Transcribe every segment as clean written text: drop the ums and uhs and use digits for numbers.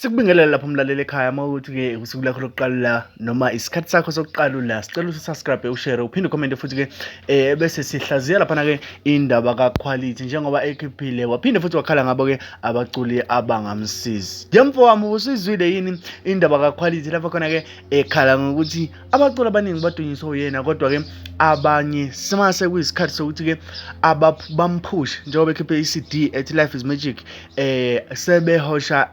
Sikubingelela lapho umlaleli ekhaya mawukuthi-ke usuku lakho lokuqala la noma isikhathi sakho sokuqala la sicela ususubscribe ushare uphinde ucommente futhi-ke bese sihlaziya laphana-ke indaba kaQuality njengoba ekhiphile waphinde futhi wakhala ngabo-ke abaculi abangamsizi. Mfo wami usizwile yini indaba kaQuality lapho khona-ke ekhala ngokuthi abaculi abaningi badunyiswe uyena kodwa-ke abanye semase kuyisikhathi sokuthi-ke bamphushe njengoba ekhiphe i-CD ethi Life is Magic sebehosha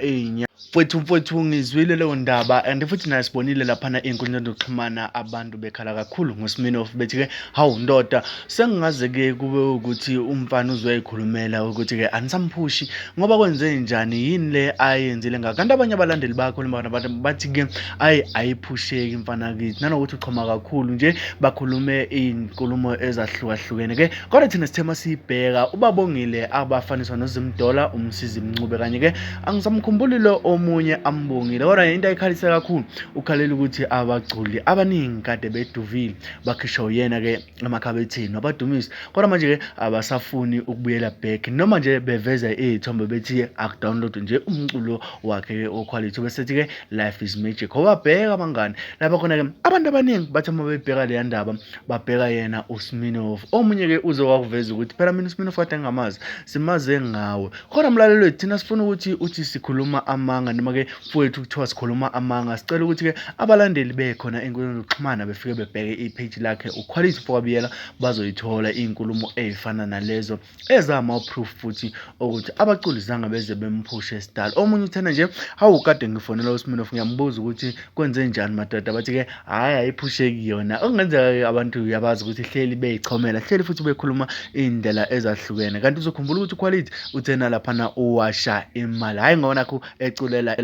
mfowethu ngizwile leyo ndaba and futhi nasibonile laphana ey'nkundleni zokuxhumana abantu bekhala kakhulu ngoSminoff bethi-ke hawu ndoda sengingaze-ke kube ukuthi umfana uzoyikhulumela ukuthi-ke anisamphushi ngoba kwenze njani yini le ayenzile ngako. Kanti abanye abalandeli bakhuluma nabantu bathi-ke ayiphusheki mfana kithi nanokuthi uchoma kakhulu nje bakhulume iy'nkulumo ezahlukahlukene-ke kodwa thina sithema siyibheka ubabongile abafaniswa noZimdola umsizi Mncube kanye-ke angisamkhumbuli lo omunye ambongile kodwa into ayikhalisa kakhulu ukhalela ukuthi abaculi abaningi kade beduvile bakhishwa uyena-ke emakhabetheni wabadumisa kodwa manje-ke abasafuni ukubuyela back noma nje beveza iy'thombe bethi akudownload nje umculo wakhe oQuality besethi-ke Life is Magic. Wababheka abangani lapha khona-ke abantu abaningi bathi uma bebheka leya ndaba babheka yena uSminoff. Omunye-ke uze wakuveza ukuthi phela mina uSminoff kade ngingamazi simaze ngawe kodwa mlaleli wethu thina sifuna uthi sikhuluma amanga noma-ke mfowethu kuthiwa sikhuluma amanga sicela ukuthi-ke abalandeli bekhona ey'nkundleni zokuxhumana befike bebheke ipage lakhe uQuality Fokwabiyela bazoyithola iy'nkulumo ey'fana nalezo ezama-proof futhi ukuthi abaculi zange beze bemphushe esidala. Omunye uthena nje hawu kade ngifonela uSminoff ngiyambuza ukuthi kwenze njani madoda bathi-ke hhayi ayiphusheki yona okungenzeka-ke abantu uyabazi ukuthi hleli beyichomela hleli futhi bekhuluma iy'ndlela ezahlukene kanti uzokhumbula ukuthi uQuality uthena laphana uwasha imali hhayi ngobonakho eculela.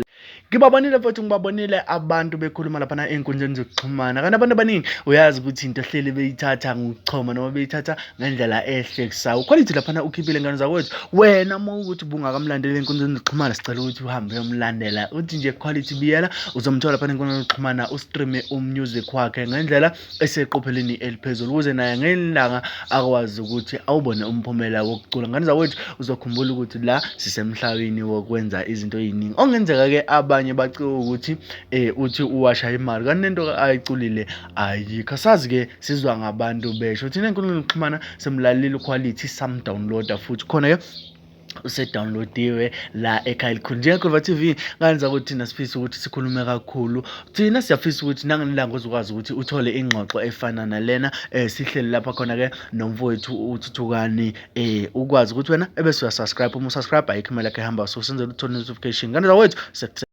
Ngibabonile futhi ngibabonile abantu bekhuluma laphana ey'nkundleni zokuxhumana kanti abantu abaningi uyazi ukuthi into hleli beyithatha ngokuchoma noma beyithatha ngendlela ehlekisayo. uQuality laphana ukhiphile ngane zakwethu wena uma ukuthi bungakamlandeli ey'nkundleni zokuxhumana sicela ukuthi uhambe uyomlandela uthi nje Quality Biyela uzomthola laphana ey'nkundleni zokuxhumana ustreame umusic wakhe ngendlela eseqopheleni eliphezulu ukuze naye ngelanga akwazi ukuthi awubone umphumela wokucula. Ngane zakwethu uzokhumbula ukuthi la sisemhlabeni wokwenza izinto ey'ningi okungenzeka-ke abanye bacike ukuthi uthi uwasha imali kanti nento ayiculile ayikho. Sazi-ke sizwa ngabantu besho thina ey'nkundleni zokuxhumana semlaleli uQuality samdownloada futhi khona-ke usedownloadiwe la ekhaya elikhulu njengeGolva TV ngane zakuthi thina sifisa ukuthi sikhulume kakhulu thina siyafisa ukuthi nangelanga uzokwazi ukuthi uthole ingxoxo efana nalena sihleli lapha khona-ke nomfowethu uThuthukani ukwazi ukuthi wena ebese uyasubscribe uma usubscribe ayikho imali yakho ehamba so senzele uthole notification ngane zakwethu.